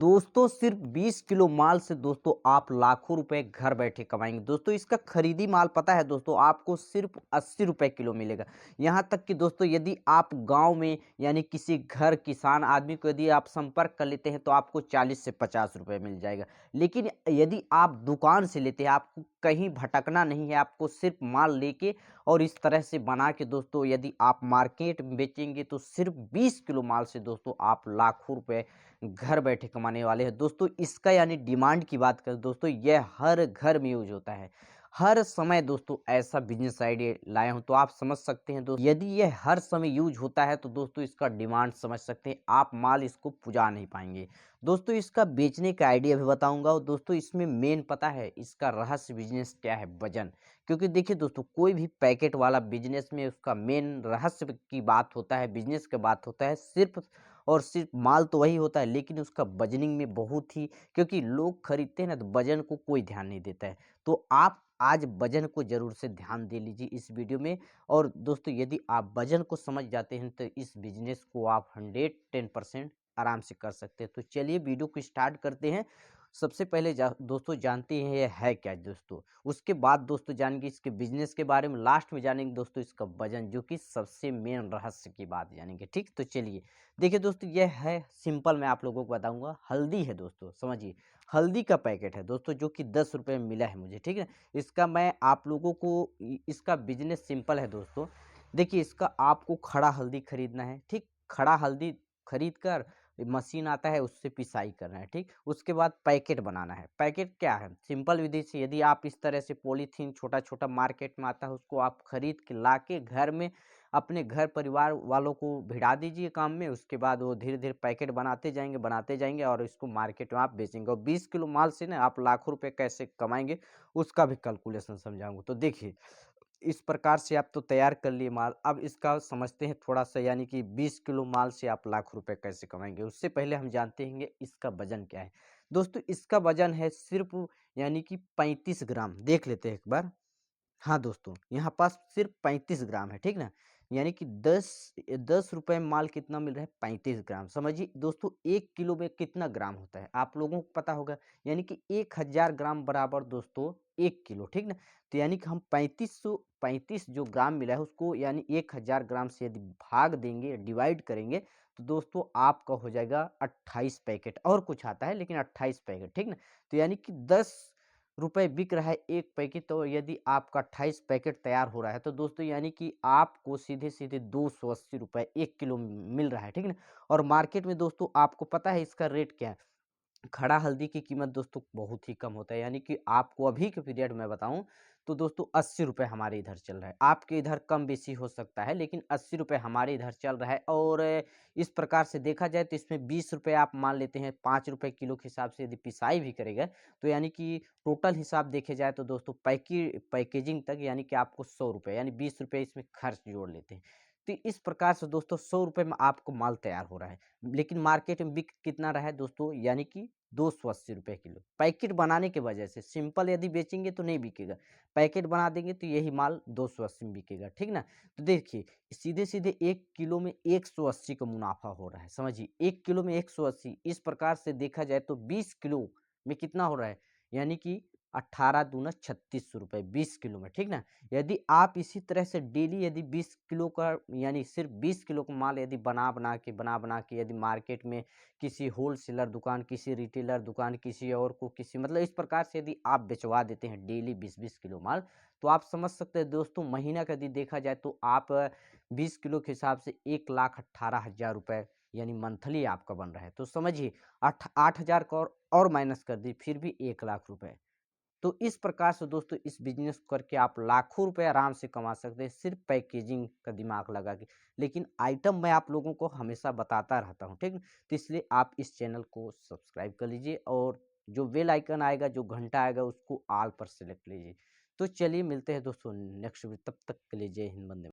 दोस्तों सिर्फ 20 किलो माल से दोस्तों आप लाखों रुपए घर बैठे कमाएंगे। दोस्तों इसका खरीदी माल पता है दोस्तों आपको सिर्फ 80 रुपए किलो मिलेगा। यहाँ तक कि दोस्तों यदि आप गांव में यानी किसी घर किसान आदमी को यदि आप संपर्क कर लेते हैं तो आपको 40 से 50 रुपए मिल जाएगा। लेकिन यदि आप दुकान से लेते हैं आपको कहीं भटकना नहीं है, आपको सिर्फ माल लेके और इस तरह से बना के दोस्तों यदि आप मार्केट में बेचेंगे तो सिर्फ 20 किलो माल से दोस्तों आप लाखों रुपए घर बैठे कमाने वाले हैं। दोस्तों इसका यानी डिमांड की बात करें दोस्तों यह हर घर में यूज होता है। हर समय दोस्तों ऐसा बिज़नेस आइडिया लाया हूँ तो आप समझ सकते हैं दोस्तों यदि यह हर समय यूज होता है तो दोस्तों इसका डिमांड समझ सकते हैं आप माल इसको पुजा नहीं पाएँगे। दोस्तों इसका बेचने का आइडिया भी बताऊँगा और दोस्तों इसमें मेन पता है इसका रहस्य बिज़नेस क्या है वज़न। क्योंकि देखिए दोस्तों कोई भी पैकेट वाला बिज़नेस में उसका मेन रहस्य की बात होता है, बिज़नेस की बात होता है सिर्फ़ और सिर्फ माल तो वही होता है लेकिन उसका वजनिंग में बहुत ही क्योंकि लोग खरीदते हैं ना तो वजन को कोई ध्यान नहीं देता है। तो आप आज वजन को ज़रूर से ध्यान दे लीजिए इस वीडियो में। और दोस्तों यदि आप वजन को समझ जाते हैं तो इस बिज़नेस को आप 110% आराम से कर सकते हैं। तो चलिए वीडियो को स्टार्ट करते हैं। सबसे पहले दोस्तों जानते हैं ये है क्या दोस्तों, उसके बाद दोस्तों जानेंगे इसके बिजनेस के बारे में, लास्ट में जानेंगे दोस्तों इसका वजन जो कि सबसे मेन रहस्य की बात जानेंगे। ठीक तो चलिए देखिए दोस्तों यह है सिंपल, मैं आप लोगों को बताऊंगा। हल्दी है दोस्तों, समझिए हल्दी का पैकेट है दोस्तों जो कि 10 रुपये में मिला है मुझे। ठीक है इसका मैं आप लोगों को इसका बिजनेस सिंपल है दोस्तों। देखिए इसका आपको खड़ा हल्दी खरीदना है। ठीक खड़ा हल्दी खरीद कर मशीन आता है उससे पिसाई करना है। ठीक उसके बाद पैकेट बनाना है। पैकेट क्या है, सिंपल विधि से यदि आप इस तरह से पॉलीथीन छोटा छोटा मार्केट में आता है उसको आप खरीद के ला के घर में अपने घर परिवार वालों को भिड़ा दीजिए काम में। उसके बाद वो धीरे धीरे पैकेट बनाते जाएंगे और इसको मार्केट में आप बेचेंगे। और 20 किलो माल से ना आप लाखों रुपए कैसे कमाएंगे उसका भी कैलकुलेशन समझाऊंगा। तो देखिए इस प्रकार से आप तो तैयार कर लिए माल, अब इसका समझते हैं थोड़ा सा, यानी कि 20 किलो माल से आप लाख रुपए कैसे कमाएंगे। उससे पहले हम जानते हैं इसका वजन क्या है। दोस्तों इसका वजन है सिर्फ यानी कि 35 ग्राम। देख लेते हैं एक बार। हाँ दोस्तों यहाँ पास सिर्फ 35 ग्राम है। ठीक ना, यानी कि 10 रुपए में माल कितना मिल रहा है, 35 ग्राम। समझिए दोस्तों 1 किलो में कितना ग्राम होता है आप लोगों को पता होगा, यानी कि 1000 ग्राम बराबर दोस्तों 1 किलो। ठीक ना, तो यानी कि हम 35 जो ग्राम मिला है उसको यानी 1000 ग्राम से यदि भाग देंगे, डिवाइड करेंगे तो दोस्तों आपका हो जाएगा 28 पैकेट। और कुछ आता है लेकिन 28 पैकेट। ठीक ना, तो यानी कि 10 रुपए बिक रहा है एक पैकेट। तो यदि आपका 28 पैकेट तैयार हो रहा है तो दोस्तों यानी कि आपको सीधे सीधे 280 रुपए 1 किलो मिल रहा है। ठीक है ना, और मार्केट में दोस्तों आपको पता है इसका रेट क्या है। खड़ा हल्दी की कीमत दोस्तों बहुत ही कम होता है, यानी कि आपको अभी के पीरियड में बताऊं तो दोस्तों 80 रुपये हमारे इधर चल रहा है। आपके इधर कम बेसी हो सकता है लेकिन 80 रुपये हमारे इधर चल रहा है। और इस प्रकार से देखा जाए तो इसमें 20 रुपये आप मान लेते हैं, 5 रुपये किलो के हिसाब से यदि पिसाई भी करेगा तो यानी कि टोटल हिसाब देखे जाए तो दोस्तों पैकेजिंग तक यानी कि आपको 100 रुपये यानी 20 रुपये इसमें खर्च जोड़ लेते हैं। तो इस प्रकार से दोस्तों 100 रुपये में आपको माल तैयार हो रहा है। लेकिन मार्केट में बिक कितना रहा है दोस्तों, यानी कि 280 रुपये किलो। पैकेट बनाने की वजह से सिंपल यदि बेचेंगे तो नहीं बिकेगा, पैकेट बना देंगे तो यही माल 280 में बिकेगा। ठीक ना, तो देखिए सीधे सीधे 1 किलो में 180 का मुनाफा हो रहा है। समझिए 1 किलो में 180, इस प्रकार से देखा जाए तो 20 किलो में कितना हो रहा है, यानी कि 18 दूना 3600 रुपये 20 किलो में। ठीक ना, यदि आप इसी तरह से डेली यदि 20 किलो का यानी सिर्फ 20 किलो का माल यदि बना बना के यदि मार्केट में किसी होलसेलर दुकान, किसी रिटेलर दुकान, किसी और को किसी मतलब इस प्रकार से यदि आप बेचवा देते हैं डेली 20-20 किलो माल, तो आप समझ सकते हैं दोस्तों महीना का यदि देखा जाए तो आप 20 किलो के हिसाब से 1,18,000 रुपये यानी मंथली आपका बन रहा है। तो समझिए 8,000 का और माइनस कर दी फिर भी 1,00,000 रुपये। तो इस प्रकार से दोस्तों इस बिजनेस को करके आप लाखों रुपए आराम से कमा सकते हैं सिर्फ पैकेजिंग का दिमाग लगा के। लेकिन आइटम मैं आप लोगों को हमेशा बताता रहता हूँ। ठीक है, तो इसलिए आप इस चैनल को सब्सक्राइब कर लीजिए और जो बेल आइकन आएगा, जो घंटा आएगा उसको ऑल पर सेलेक्ट लीजिए। तो चलिए मिलते हैं दोस्तों नेक्स्ट वीडियो, तब तक के लिए जय हिंद, वंदे